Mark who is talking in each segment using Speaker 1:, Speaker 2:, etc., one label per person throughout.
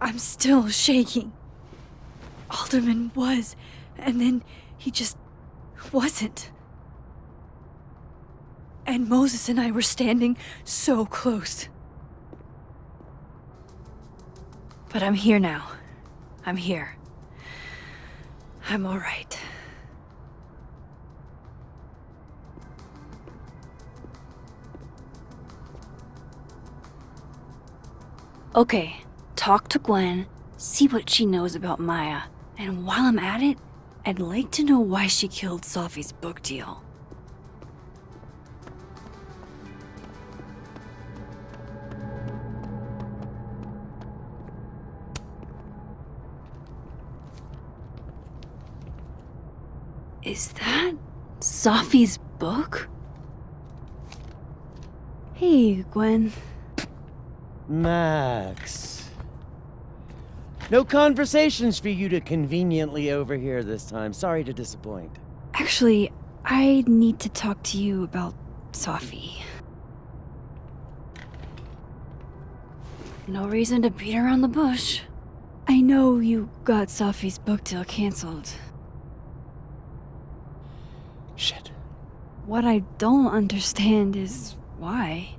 Speaker 1: I'm still shaking. Alderman was, and then he just wasn't. And Moses and I were standing so close. But I'm here now. I'm here. I'm all right. Okay, talk to Gwen, see what she knows about Maya, and while I'm at it, I'd like to know why she killed Safi's book deal. Is that Safi's book? Hey, Gwen.
Speaker 2: Max. No conversations for you to conveniently overhear this time. Sorry to disappoint.
Speaker 1: Actually, I need to talk to you about Safi. No reason to beat around the bush. I know you got Safi's book deal canceled.
Speaker 2: Shit.
Speaker 1: What I don't understand is why.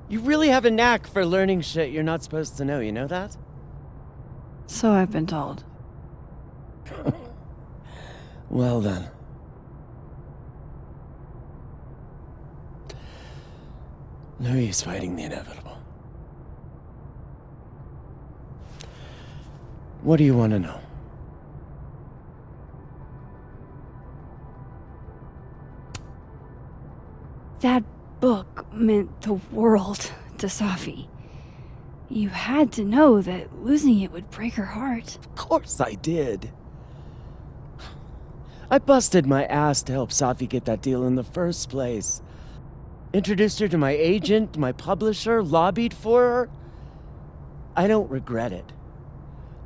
Speaker 2: You really have a knack for learning shit you're not supposed to know, you know that?
Speaker 1: So I've been told.
Speaker 2: Well then. No use fighting the inevitable. What do you want to know?
Speaker 1: That book meant the world to Safi. You had to know that losing it would break her heart.
Speaker 2: Of course I did. I busted my ass to help Safi get that deal in the first place. Introduced her to my agent, my publisher, lobbied for her. I don't regret it.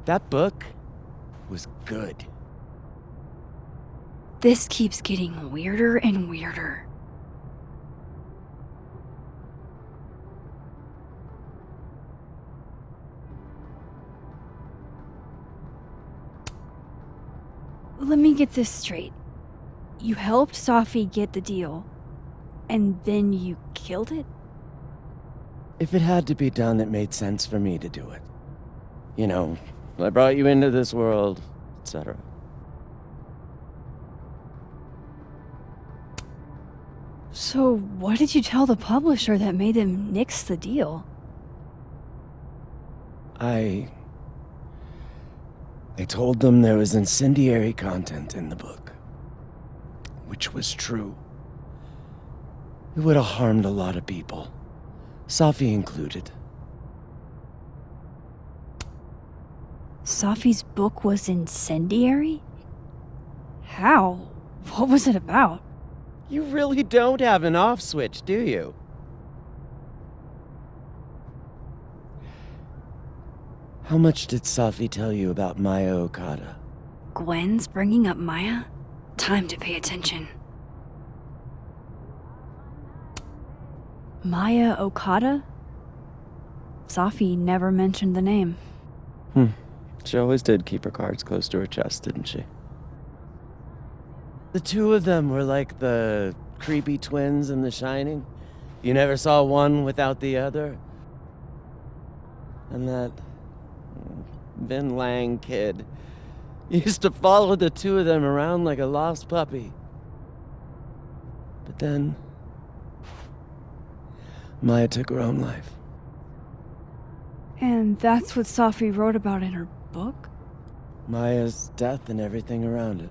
Speaker 2: That book was good.
Speaker 1: This keeps getting weirder and weirder. Let me get this straight. You helped Safi get the deal, and then you killed it?
Speaker 2: If it had to be done, it made sense for me to do it. You know, I brought you into this world, etc.
Speaker 1: So what did you tell the publisher that made them nix the deal?
Speaker 2: I told them there was incendiary content in the book. Which was true. It would have harmed a lot of people. Safi included.
Speaker 1: Safi's book was incendiary? How? What was it about?
Speaker 2: You really don't have an off switch, do you? How much did Safi tell you about Maya Okada?
Speaker 1: Gwen's bringing up Maya? Time to pay attention. Maya Okada? Safi never mentioned the name.
Speaker 2: She always did keep her cards close to her chest, didn't she? The two of them were like the creepy twins in The Shining. You never saw one without the other. And that Vin Lang kid used to follow the two of them around like a lost puppy. But then Maya took her own life.
Speaker 1: And that's what Safi wrote about in her book?
Speaker 2: Maya's death and everything around it.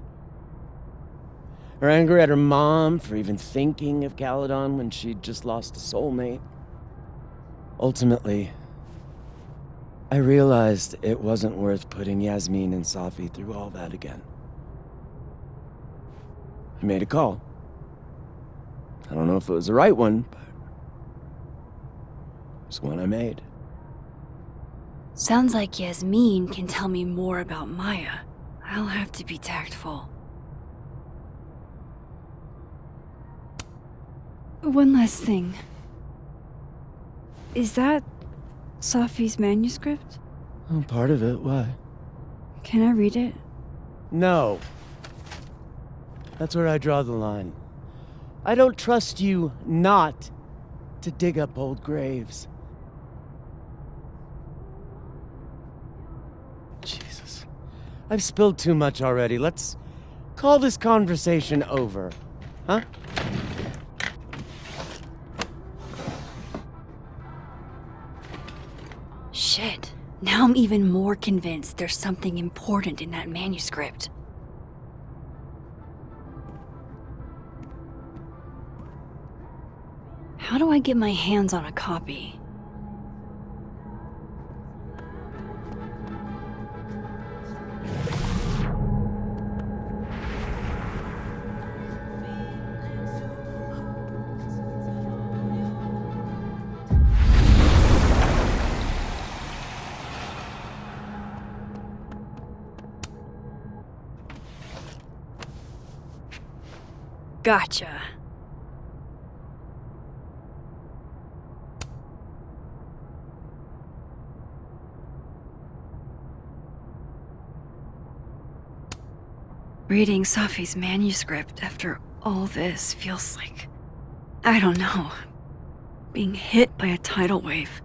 Speaker 2: Her anger at her mom for even thinking of Caledon when she'd just lost a soulmate. Ultimately, I realized it wasn't worth putting Yasmin and Safi through all that again. I made a call. I don't know if it was the right one, but it's one I made.
Speaker 1: Sounds like Yasmin can tell me more about Maya. I'll have to be tactful. One last thing. Is that Safi's manuscript?
Speaker 2: Oh, part of it. Why?
Speaker 1: Can I read it?
Speaker 2: No. That's where I draw the line. I don't trust you not to dig up old graves. Jesus. I've spilled too much already. Let's call this conversation over. Huh?
Speaker 1: Shit. Now I'm even more convinced there's something important in that manuscript. How do I get my hands on a copy? Gotcha. Reading Safi's manuscript after all this feels like, I don't know, being hit by a tidal wave.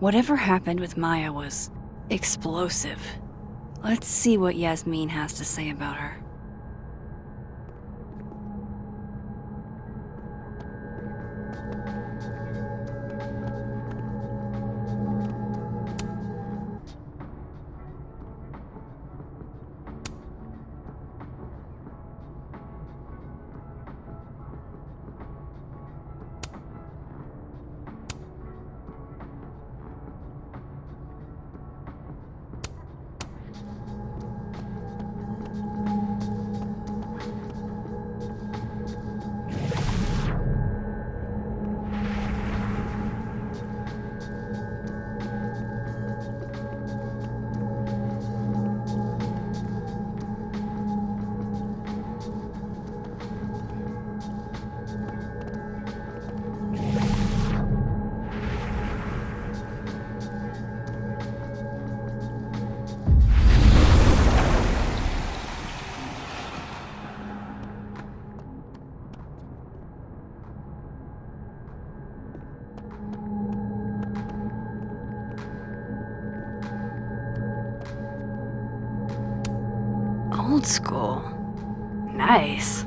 Speaker 1: Whatever happened with Maya was explosive. Let's see what Yasmin has to say about her. Old school. Nice.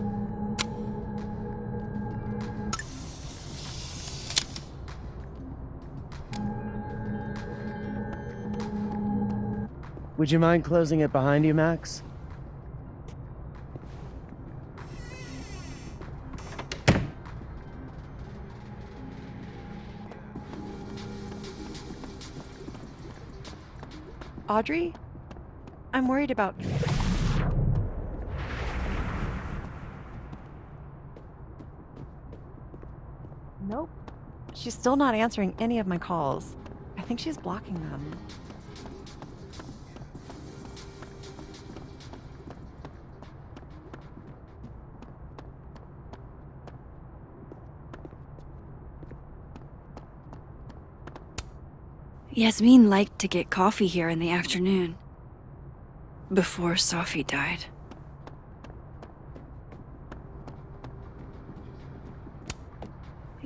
Speaker 2: Would you mind closing it behind you, Max?
Speaker 3: Audrey? I'm worried about... Nope. She's still not answering any of my calls. I think she's blocking them.
Speaker 1: Yasmin liked to get coffee here in the afternoon. Before Safi died.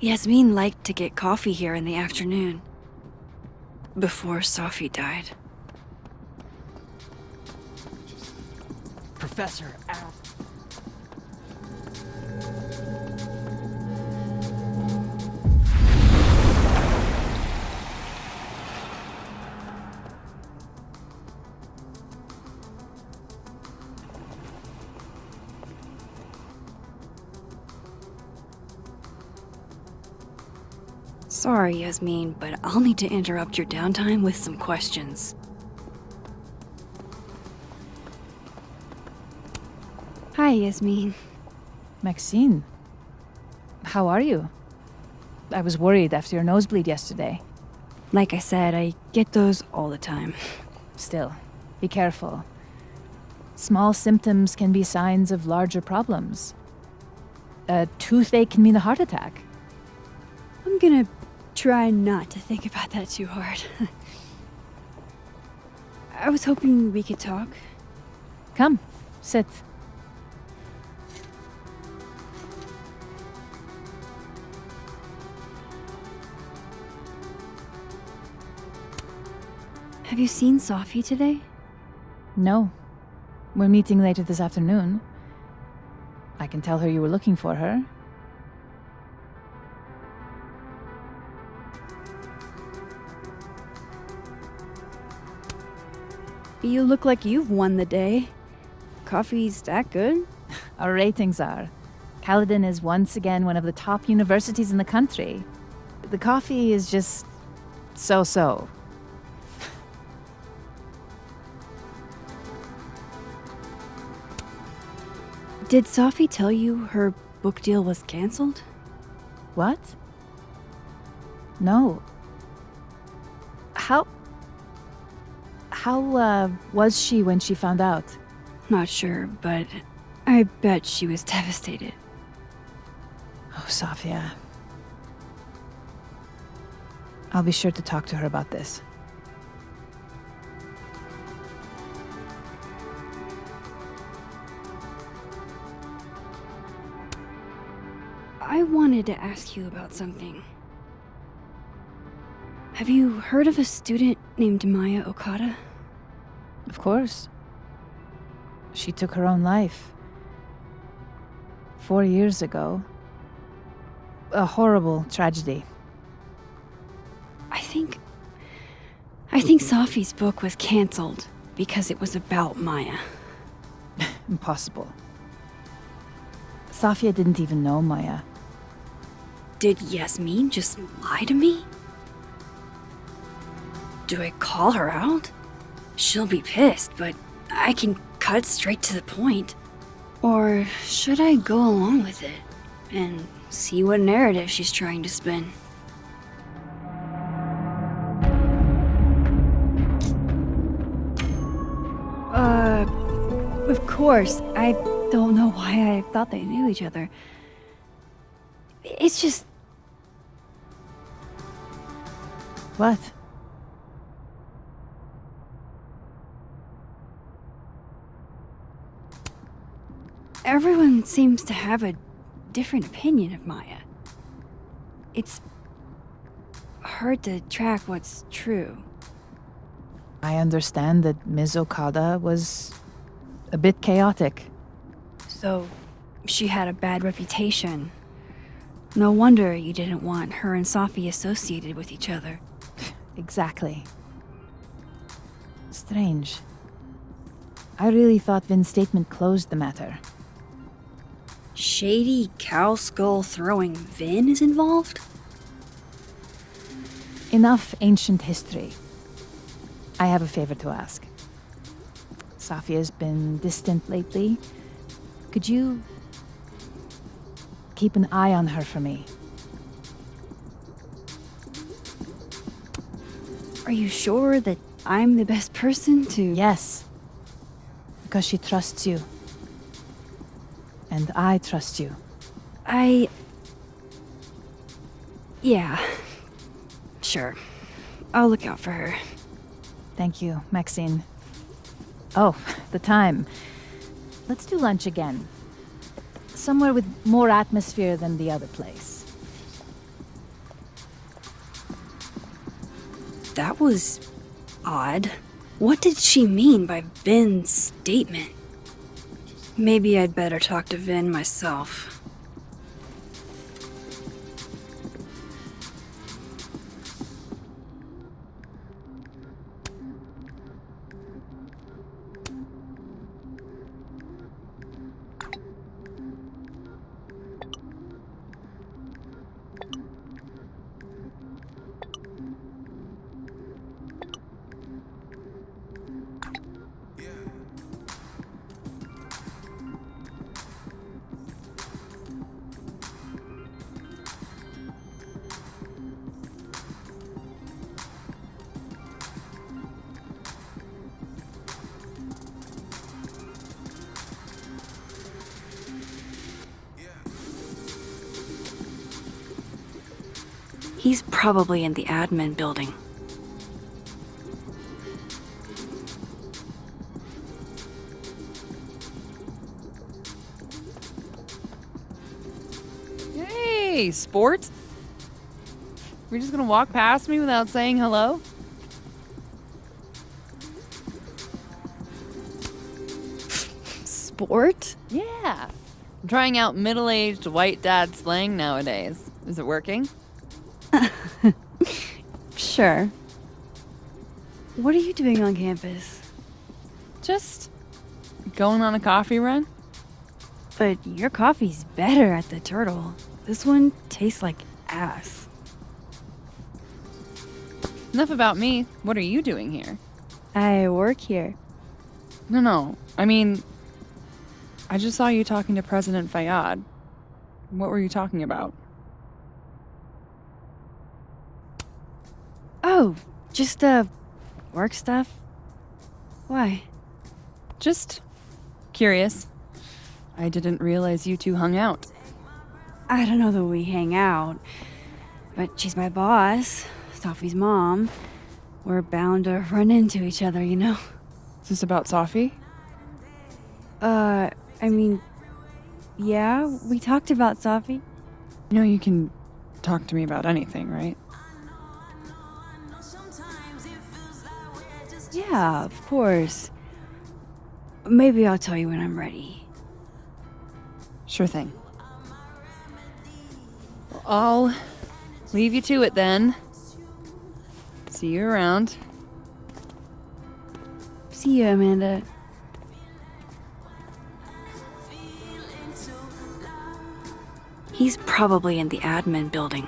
Speaker 1: Yasmin liked to get coffee here in the afternoon. Before Safi died.
Speaker 2: Professor, ow.
Speaker 1: Sorry, Yasmin, but I'll need to interrupt your downtime with some questions. Hi, Yasmin.
Speaker 4: Maxine, how are you? I was worried after your nosebleed yesterday.
Speaker 1: Like I said, I get those all the time.
Speaker 4: Still, be careful. Small symptoms can be signs of larger problems. A toothache can mean a heart attack.
Speaker 1: I'm gonna try not to think about that too hard. I was hoping we could talk.
Speaker 4: Come, sit.
Speaker 1: Have you seen Sophie today?
Speaker 4: No. We're meeting later this afternoon. I can tell her you were looking for her.
Speaker 1: You look like you've won the day. Coffee's that good?
Speaker 4: Our ratings are. Caledon is once again one of the top universities in the country. The coffee is just so-so.
Speaker 1: Did Sophie tell you her book deal was canceled?
Speaker 4: What? No. How was she when she found out?
Speaker 1: Not sure, but I bet she was devastated.
Speaker 4: Oh, Safia. I'll be sure to talk to her about this.
Speaker 1: I wanted to ask you about something. Have you heard of a student named Maya Okada?
Speaker 4: Of course. She took her own life. 4 years ago. A horrible tragedy.
Speaker 1: I think Sophie's book was canceled because it was about Maya.
Speaker 4: Impossible. Safia didn't even know Maya.
Speaker 1: Did Yasmin just lie to me? Do I call her out? She'll be pissed, but I can cut straight to the point. Or should I go along with it and see what narrative she's trying to spin? Of course. I don't know why I thought they knew each other. It's just...
Speaker 4: What?
Speaker 1: Everyone seems to have a different opinion of Maya. It's hard to track what's true.
Speaker 4: I understand that Ms. Okada was a bit chaotic.
Speaker 1: So, she had a bad reputation. No wonder you didn't want her and Sophie associated with each other.
Speaker 4: Exactly. Strange. I really thought Vin's statement closed the matter.
Speaker 1: Shady cow skull throwing Vin is involved?
Speaker 4: Enough ancient history. I have a favor to ask. Safia's been distant lately. Could you keep an eye on her for me?
Speaker 1: Are you sure that I'm the best person to...
Speaker 4: Yes. Because she trusts you. And I trust you.
Speaker 1: Yeah. Sure. I'll look out for her.
Speaker 4: Thank you, Maxine. Oh, the time. Let's do lunch again. Somewhere with more atmosphere than the other place.
Speaker 1: That was odd. What did she mean by Vin's statement? Maybe I'd better talk to Vin myself. He's probably in the admin building.
Speaker 5: Hey, sport. We're just gonna walk past me without saying hello?
Speaker 1: Sport?
Speaker 5: Yeah. I'm trying out middle-aged white dad slang nowadays. Is it working?
Speaker 1: Sure. What are you doing on campus?
Speaker 5: Just going on a coffee run?
Speaker 1: But your coffee's better at the Turtle. This one tastes like ass.
Speaker 5: Enough about me. What are you doing here?
Speaker 1: I work here.
Speaker 5: No. I mean, I just saw you talking to President Fayyad. What were you talking about?
Speaker 1: Oh, just, work stuff? Why?
Speaker 5: Just curious. I didn't realize you two hung out.
Speaker 1: I don't know that we hang out, but she's my boss, Sophie's mom. We're bound to run into each other, you know?
Speaker 5: Is this about Safi?
Speaker 1: I mean, yeah, we talked about Sophie.
Speaker 5: You know you can talk to me about anything, right?
Speaker 1: Yeah, of course. Maybe I'll tell you when I'm ready.
Speaker 5: Sure thing. Well, I'll leave you to it then. See you around.
Speaker 1: See you, Amanda. He's probably in the admin building.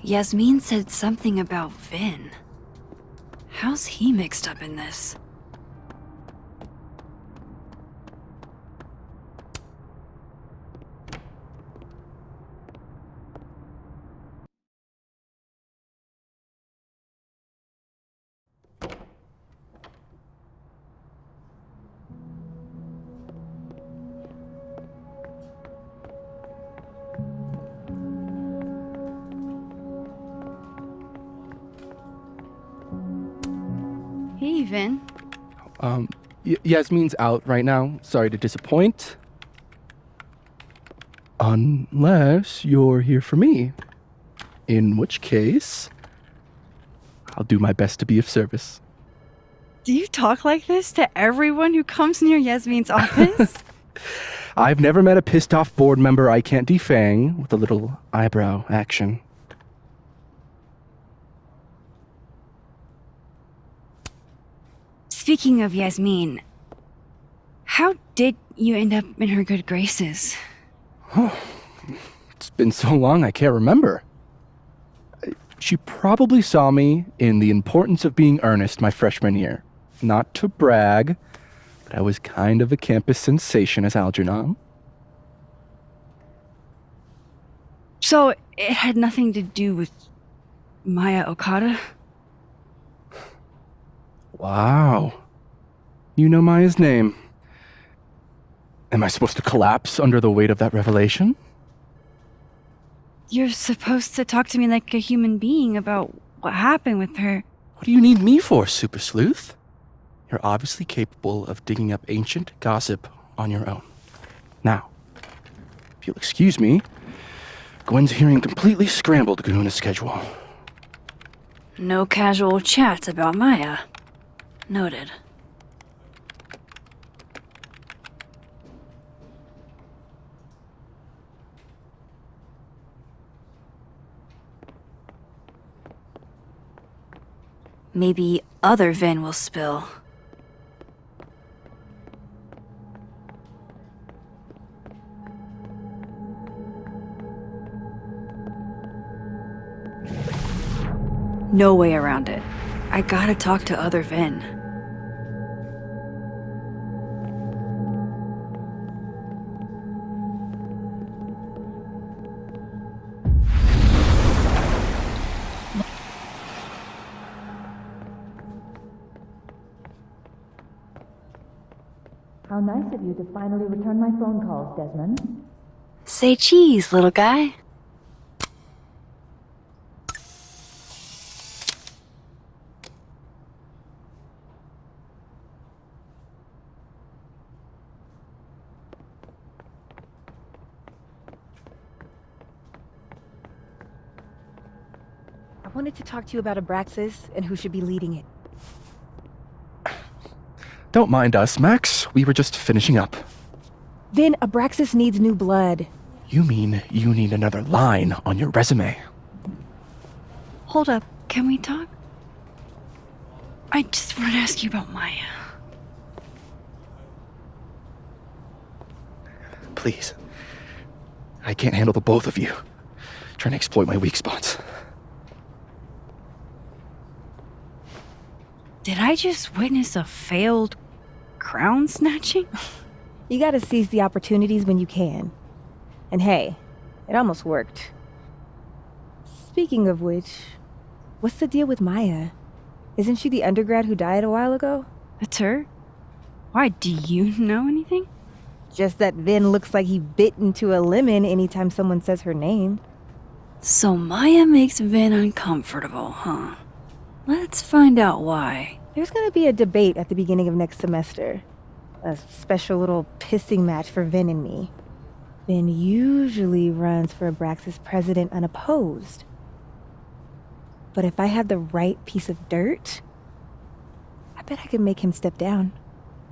Speaker 1: Yasmin said something about Vin. How's he mixed up in this? Hey, Vin.
Speaker 6: Yasmin's out right now. Sorry to disappoint. Unless you're here for me. In which case, I'll do my best to be of service.
Speaker 1: Do you talk like this to everyone who comes near Yasmin's office?
Speaker 6: I've never met a pissed off board member I can't defang with a little eyebrow action.
Speaker 1: Speaking of Yasmin, how did you end up in her good graces?
Speaker 6: It's been so long I can't remember. She probably saw me in The Importance of Being Earnest my freshman year. Not to brag, but I was kind of a campus sensation as Algernon.
Speaker 1: So it had nothing to do with Maya Okada?
Speaker 6: Wow. You know Maya's name. Am I supposed to collapse under the weight of that revelation?
Speaker 1: You're supposed to talk to me like a human being about what happened with her.
Speaker 6: What do you need me for, Super Sleuth? You're obviously capable of digging up ancient gossip on your own. Now, if you'll excuse me, Gwen's hearing completely scrambled Ganoona schedule.
Speaker 1: No casual chats about Maya. Noted. Maybe other Vin will spill. No way around it. I gotta talk to other Vin.
Speaker 4: How nice of you to finally return my phone calls, Desmond.
Speaker 1: Say cheese, little guy.
Speaker 7: I wanted to talk to you about Abraxas and who should be leading it.
Speaker 6: Don't mind us, Max. We were just finishing up.
Speaker 7: Then Abraxas needs new blood.
Speaker 6: You mean you need another line on your resume?
Speaker 1: Hold up, can we talk? I just want to ask you about Maya.
Speaker 6: Please. I can't handle the both of you. Trying to exploit my weak spots.
Speaker 1: Did I just witness a failed crown snatching?
Speaker 7: You gotta seize the opportunities when you can. And hey, it almost worked. Speaking of which, what's the deal with Maya? Isn't she the undergrad who died a while ago?
Speaker 1: That's her? Why, do you know anything?
Speaker 7: Just that Vin looks like he bit into a lemon anytime someone says her name.
Speaker 1: So Maya makes Vin uncomfortable, huh? Let's find out why.
Speaker 7: There's gonna be a debate at the beginning of next semester. A special little pissing match for Vin and me. Vin usually runs for Abraxas president unopposed. But if I had the right piece of dirt, I bet I could make him step down.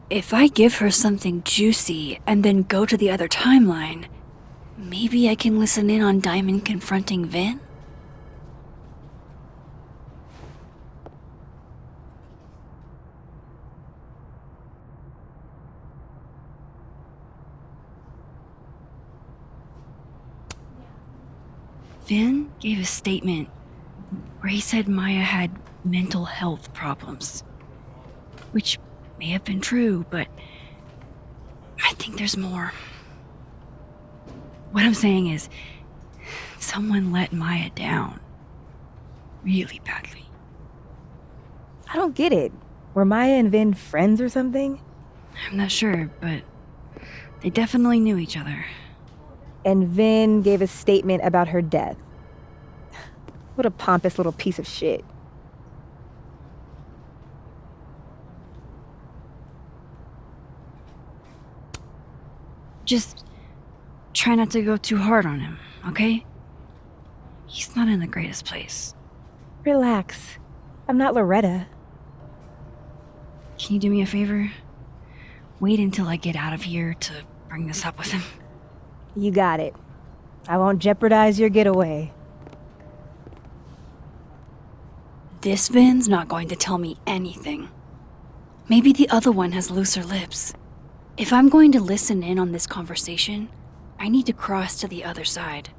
Speaker 1: If I give her something juicy and then go to the other timeline, maybe I can listen in on Diamond confronting Vin? Vin gave a statement where he said Maya had mental health problems. Which may have been true, but I think there's more. What I'm saying is, someone let Maya down. Really badly.
Speaker 7: I don't get it. Were Maya and Vin friends or something?
Speaker 1: I'm not sure, but they definitely knew each other.
Speaker 7: And Vin gave a statement about her death. What a pompous little piece of shit.
Speaker 1: Just try not to go too hard on him, okay? He's not in the greatest place.
Speaker 7: Relax. I'm not Loretta.
Speaker 1: Can you do me a favor? Wait until I get out of here to bring this up with him.
Speaker 7: You got it. I won't jeopardize your getaway.
Speaker 1: This Vin's not going to tell me anything. Maybe the other one has looser lips. If I'm going to listen in on this conversation, I need to cross to the other side.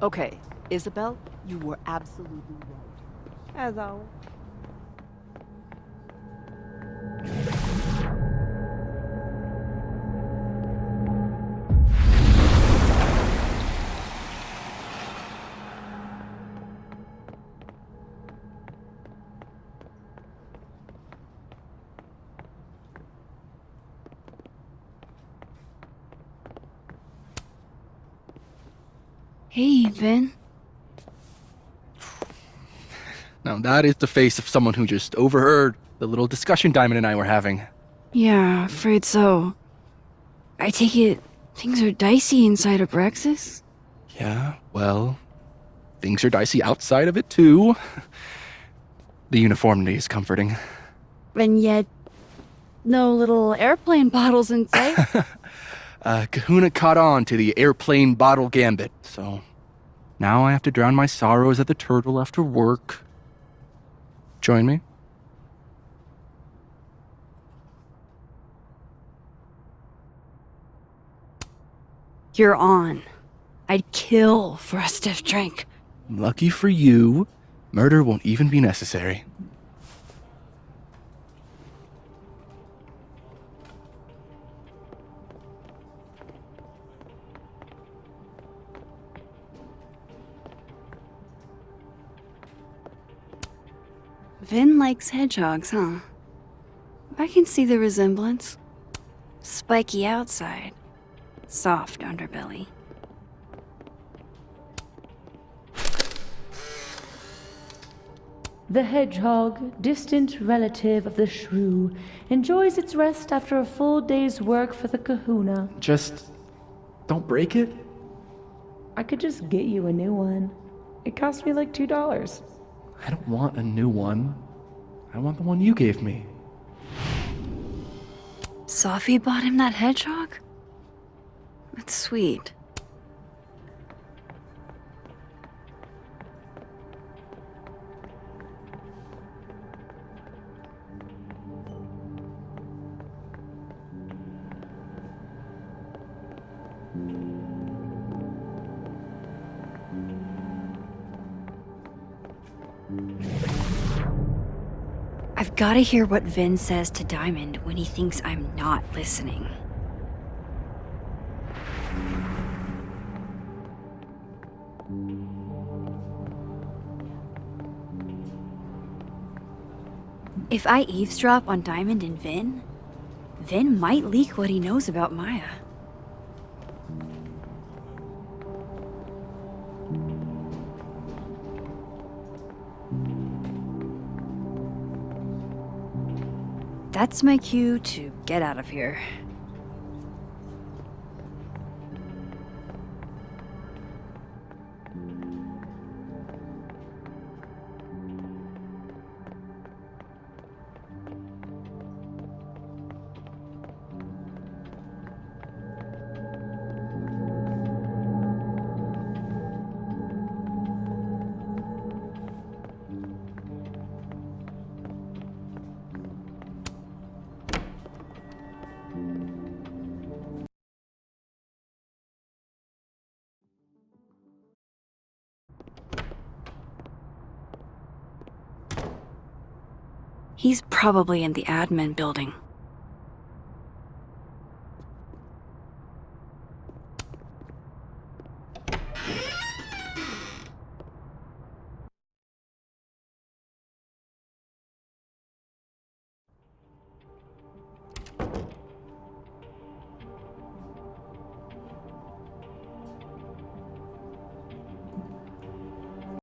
Speaker 8: Okay, Isabel, you were absolutely right.
Speaker 7: As always.
Speaker 1: Hey, Vin.
Speaker 6: Now, that is the face of someone who just overheard the little discussion Diamond and I were having.
Speaker 1: Yeah, afraid so. I take it things are dicey inside of Brexis?
Speaker 6: Yeah, well, things are dicey outside of it, too. The uniformity is comforting.
Speaker 1: And yet, no little airplane bottles in sight.
Speaker 6: Kahuna caught on to the airplane bottle gambit, so now I have to drown my sorrows at the Turtle after work. Join me?
Speaker 1: You're on. I'd kill for a stiff drink.
Speaker 6: Lucky for you, murder won't even be necessary.
Speaker 1: Vin likes hedgehogs, huh? I can see the resemblance. Spiky outside, soft underbelly.
Speaker 9: The hedgehog, distant relative of the shrew, enjoys its rest after a full day's work for the kahuna.
Speaker 6: Just don't break it?
Speaker 9: I could just get you a new one. It cost me like $2.
Speaker 6: I don't want a new one. I want the one you gave me.
Speaker 1: Sophie bought him that hedgehog? That's sweet. I've got to hear what Vin says to Diamond when he thinks I'm not listening. If I eavesdrop on Diamond and Vin, Vin might leak what he knows about Maya. That's my cue to get out of here. He's probably in the admin building.